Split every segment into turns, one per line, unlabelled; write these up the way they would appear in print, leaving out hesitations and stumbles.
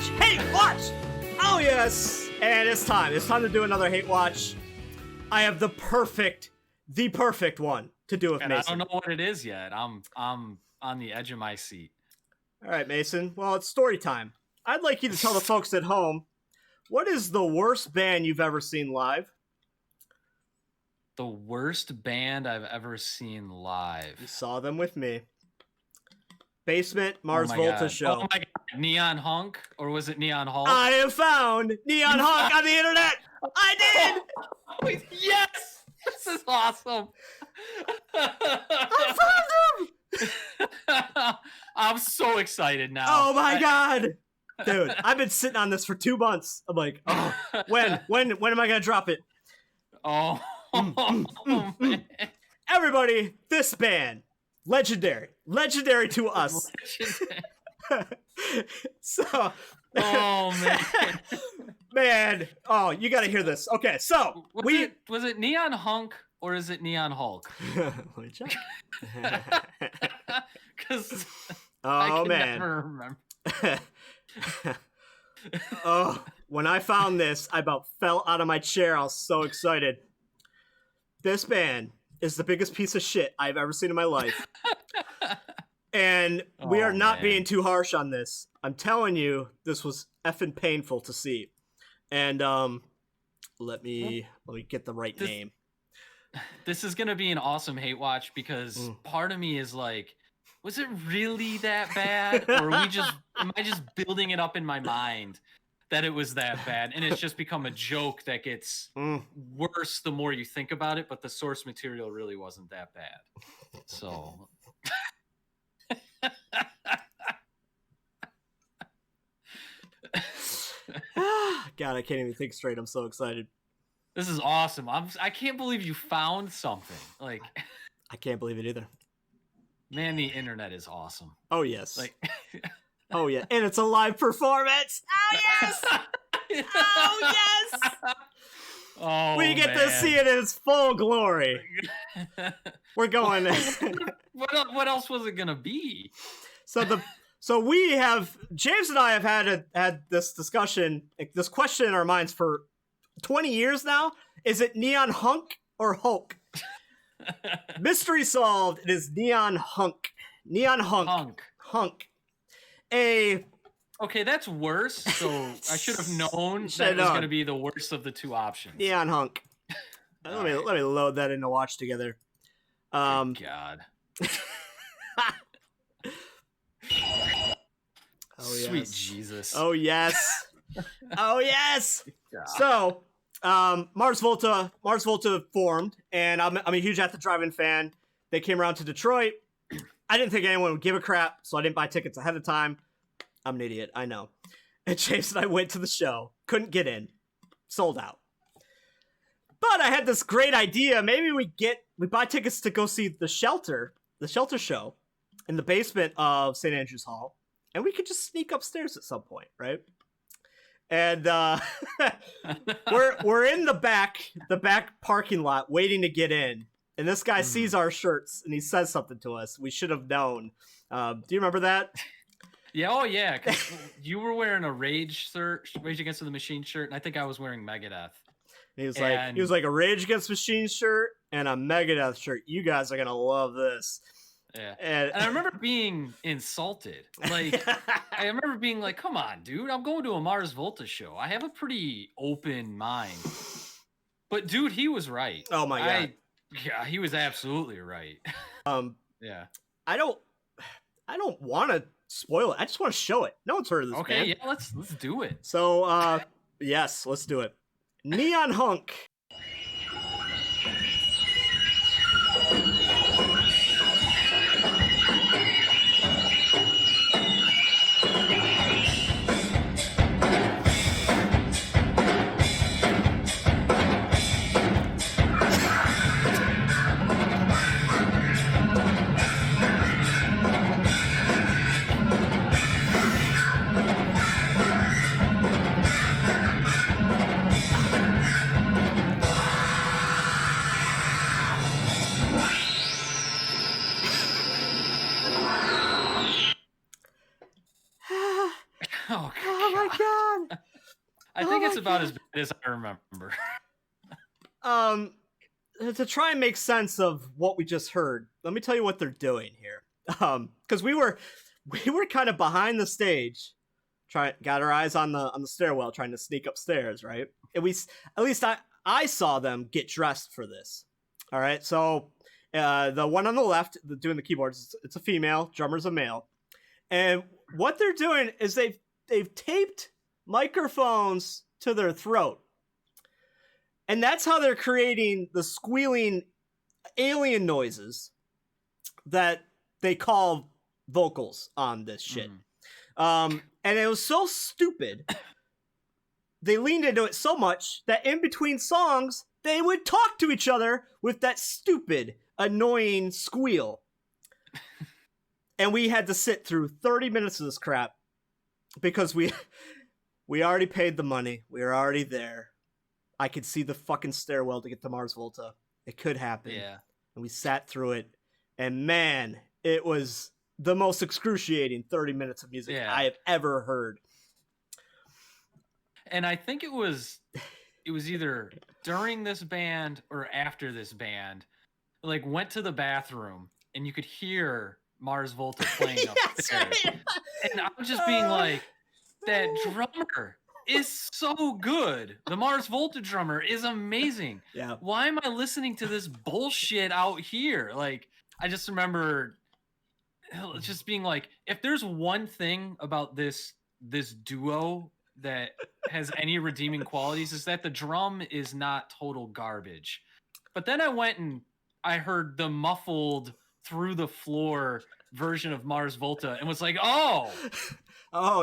watch! Hate watch! Oh yes! And it's time. It's time to do another hate watch. I have the perfect one to do with
and
Mason.
I don't know what it is yet. I'm on the edge of my seat.
All right, Mason. Well, it's story time. I'd like you to tell the folks at home, what is the worst band you've ever seen live?
The worst band I've ever seen live.
You saw them with me. Basement Mars
my
Volta
God.
show.
Oh my God. Neon Hunk? Or was it Neon Hulk?
I have found Neon Hunk on the internet. I did.
Yes! This is awesome.
I found them.
I'm so excited now.
Oh my God. Dude, I've been sitting on this for 2 months. I'm like, oh, when am I going to drop it?
Oh, man.
Everybody, this band, legendary to us. So,
oh man,
man, oh, you got to hear this. Okay, so
was it Neon Hunk or is it Neon Hulk?
Let me check.
Because
I can
never remember.
Oh, when I found this, I about fell out of my chair. I was so excited. This band is the biggest piece of shit I've ever seen in my life. And we are not being too harsh on this. I'm telling you, this was effing painful to see. And let me get the right name.
This is gonna be an awesome hate watch because part of me is like, was it really that bad? Or am I just building it up in my mind that it was that bad? And it's just become a joke that gets worse the more you think about it, but the source material really wasn't that bad. So
God, I can't even think straight. I'm so excited.
This is awesome. I can't believe you found something. Like,
I can't believe it either.
Man, the internet is awesome.
Oh yes.
Like,
oh yeah, and it's a live performance. Oh yes. Oh yes.
Oh,
we get to see it in its full glory. We're going.
What else was it gonna be?
So we have James and I have had this discussion, this question in our minds for 20 years now. Is it Neon Hunk or Hulk? Mystery solved. It is Neon Hunk. Neon Hunk. Hunk.
Okay, that's worse. So I should have known that was going to be the worst of the two options.
Neon Hunk. Let me load that in to watch together.
Good God.
Oh, yes.
Sweet Jesus.
Oh yes. Oh yes.
God.
So, Mars Volta formed, and I'm a huge At the Drive-In fan. They came around to Detroit. I didn't think anyone would give a crap, so I didn't buy tickets ahead of time. I'm an idiot, I know. And James and I went to the show, couldn't get in, sold out. But I had this great idea. Maybe we buy tickets to go see the Shelter show in the basement of St. Andrews Hall, and we could just sneak upstairs at some point, right? And we're in the back parking lot waiting to get in. And this guy sees our shirts and he says something to us. We should have known. Do you remember that?
Yeah, oh yeah. 'Cause you were wearing a Rage Against the Machine shirt, and I think I was wearing Megadeth.
He was like a Rage Against the Machine shirt and a Megadeth shirt. You guys are gonna love this.
Yeah. And I remember being insulted. Like, I remember being like, come on, dude, I'm going to a Mars Volta show. I have a pretty open mind. But, dude, he was right.
Oh, my God.
Yeah, he was absolutely right. Yeah.
I don't want to spoil it. I just want to show it. No one's heard of this band.
Yeah, let's do it.
So, yes, let's do it. Neon Hunk.
I think it's about as bad as I remember.
To try and make sense of what we just heard, let me tell you what they're doing here. Because we were kind of behind the stage, got our eyes on the stairwell, trying to sneak upstairs, right? And at least I saw them get dressed for this. All right, so the one on the left doing the keyboards, it's a female, drummer's a male, and what they're doing is they've taped microphones to their throat. And that's how they're creating the squealing alien noises that they call vocals on this shit. And it was so stupid. They leaned into it so much that in between songs, they would talk to each other with that stupid, annoying squeal. And we had to sit through 30 minutes of this crap because we already paid the money. We were already there. I could see the fucking stairwell to get to Mars Volta. It could happen.
Yeah.
And we sat through it. And man, it was the most excruciating 30 minutes of music I have ever heard.
And I think it was either during this band or after this band, like went to the bathroom and you could hear Mars Volta playing upstairs. Right. And I'm just being like, that drummer is so good. The Mars Volta drummer is amazing.
Yeah.
Why am I listening to this bullshit out here? Like, I just remember just being like, if there's one thing about this duo that has any redeeming qualities, is that the drum is not total garbage. But then I went and I heard the muffled through the floor version of Mars Volta and was like, oh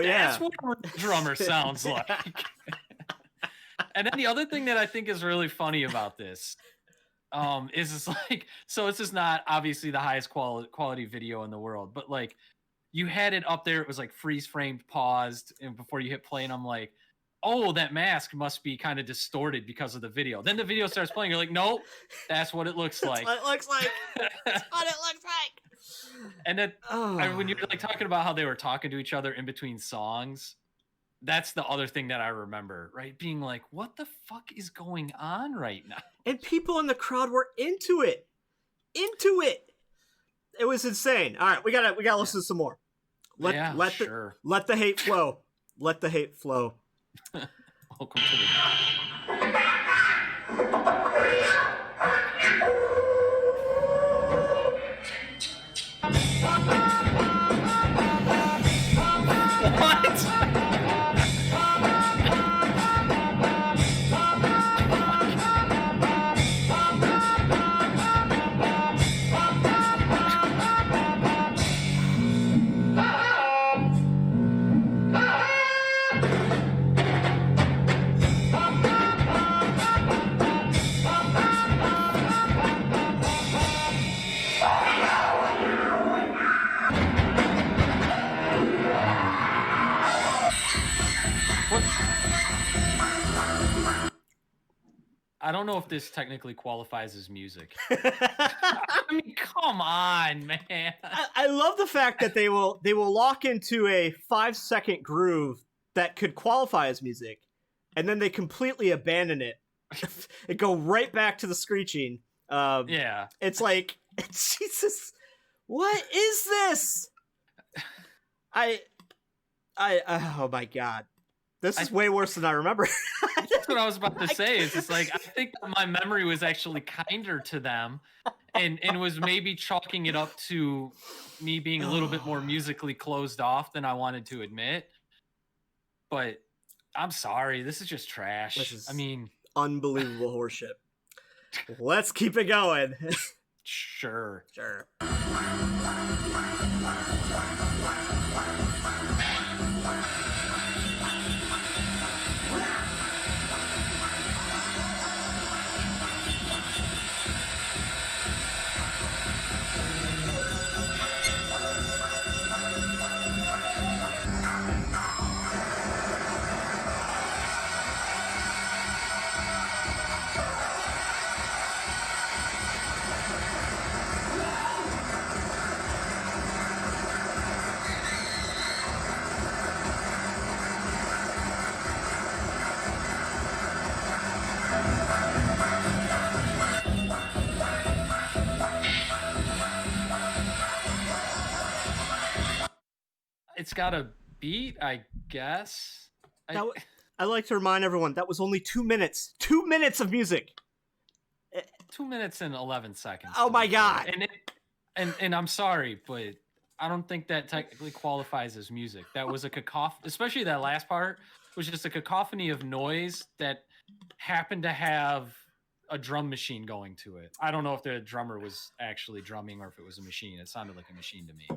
yeah, that's what a drummer sounds like. And then the other thing that I think is really funny about this is it's like, so this is not obviously the highest quality video in the world, but like you had it up there, it was like freeze framed, paused, and before you hit play, and I'm like, oh, that mask must be kind of distorted because of the video. Then the video starts playing, you're like, nope, that's what it looks like.
That's what it looks like. That's what it looks like.
And then when you're like talking about how they were talking to each other in between songs, that's the other thing that I remember, right? Being like, what the fuck is going on right now?
And people in the crowd were into it. It was insane. All right, we gotta listen to some more. Let the hate flow. Let the hate flow.
Welcome to the... I don't know if this technically qualifies as music. I mean, come on, man.
I love the fact that they will lock into a 5-second groove that could qualify as music, and then they completely abandon it and go right back to the screeching.
Yeah.
It's like, Jesus, what is this? Oh my God. This is way worse than I remember.
That's what I was about to say. It's just like, I think my memory was actually kinder to them and was maybe chalking it up to me being a little bit more musically closed off than I wanted to admit. But I'm sorry. This is just trash. I mean,
unbelievable horseshit. Let's keep it going.
Sure. it's got a beat, I guess.
I'd like to remind everyone that was only 2 minutes. 2 minutes of music.
2 minutes and 11 seconds.
Oh my god!
And I'm sorry, but I don't think that technically qualifies as music. That was a cacophony, especially that last part was just a cacophony of noise that happened to have a drum machine going to it. I don't know if the drummer was actually drumming or if it was a machine. It sounded like a machine to me.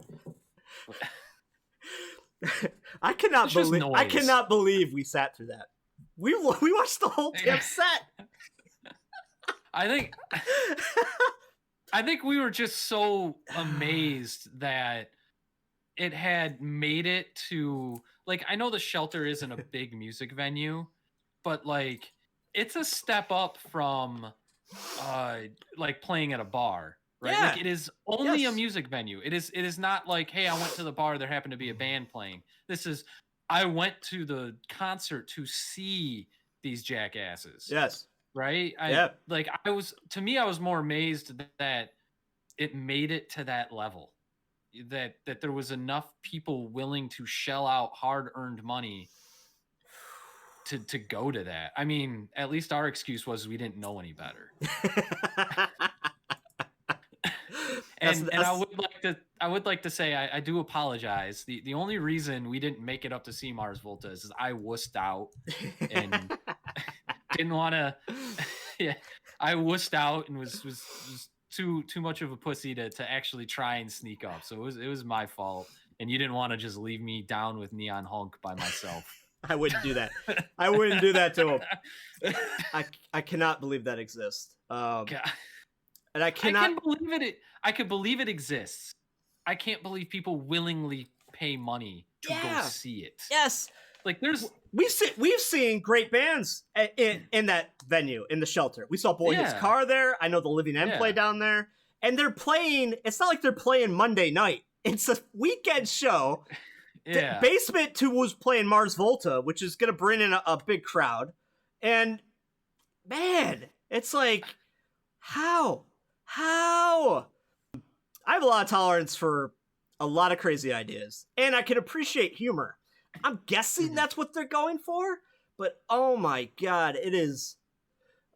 I cannot believe we sat through that. We watched the whole damn set.
I think we were just so amazed that it had made it to, like, I know the Shelter isn't a big music venue, but like it's a step up from like playing at a bar, right?
Yeah.
Like it is only a music venue. It is not like, hey, I went to the bar, there happened to be a band playing. This is, I went to the concert to see these jackasses.
Yes.
Right? I was more amazed that it made it to that level. That there was enough people willing to shell out hard-earned money to go to that. I mean, at least our excuse was we didn't know any better. And I would like to say I do apologize. The only reason we didn't make it up to see Mars Volta is I wussed out and didn't want to. Yeah, I wussed out and was too much of a pussy to actually try and sneak up. So it was my fault, and you didn't want to just leave me down with Neon Hunk by myself.
I wouldn't do that. I wouldn't do that to him. I cannot believe that exists. And I cannot. I can believe it exists. I can't believe people willingly pay money to go see it. Yes.
Like
we've seen great bands in that venue, in the Shelter. We saw Boy Hits Car there. I know the Living End play down there, and they're playing. It's not like they're playing Monday night. It's a weekend show.
Yeah.
Basement 2 was playing Mars Volta, which is going to bring in a big crowd. And man, it's like, how? I have a lot of tolerance for a lot of crazy ideas, and I can appreciate humor. I'm guessing that's what they're going for, but oh my god,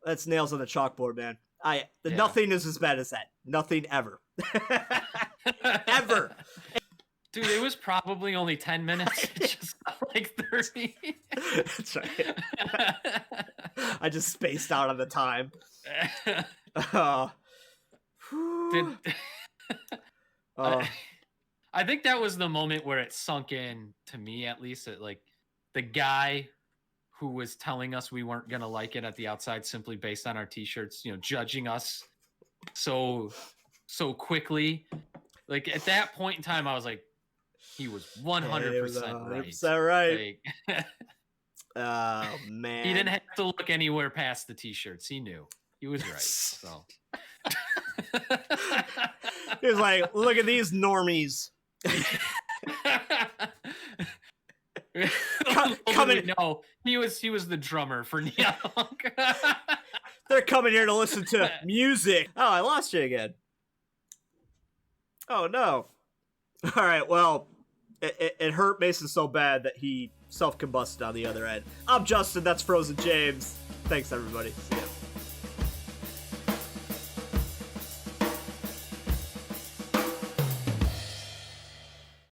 that's nails on the chalkboard, man. Nothing is as bad as that. Nothing ever. Ever.
Dude, it was probably only 10 minutes. It just felt like 30.
That's right. I just spaced out on the time.
I think that was the moment where it sunk in to me, at least, that like the guy who was telling us we weren't gonna like it at the outside simply based on our t-shirts, judging us so quickly. Like at that point in time, I was like, he was 100% right.
100% right. Like, oh man,
he didn't have to look anywhere past the t-shirts. He knew he was right. So
he was like, look at these normies.
No, he was the drummer for Neon Hunk.
They're coming here to listen to music. Oh, I lost you again. Oh no. All right, well, it hurt Mason so bad that he self-combusted on the other end. I'm Justin, that's Frozen James. Thanks everybody. See ya.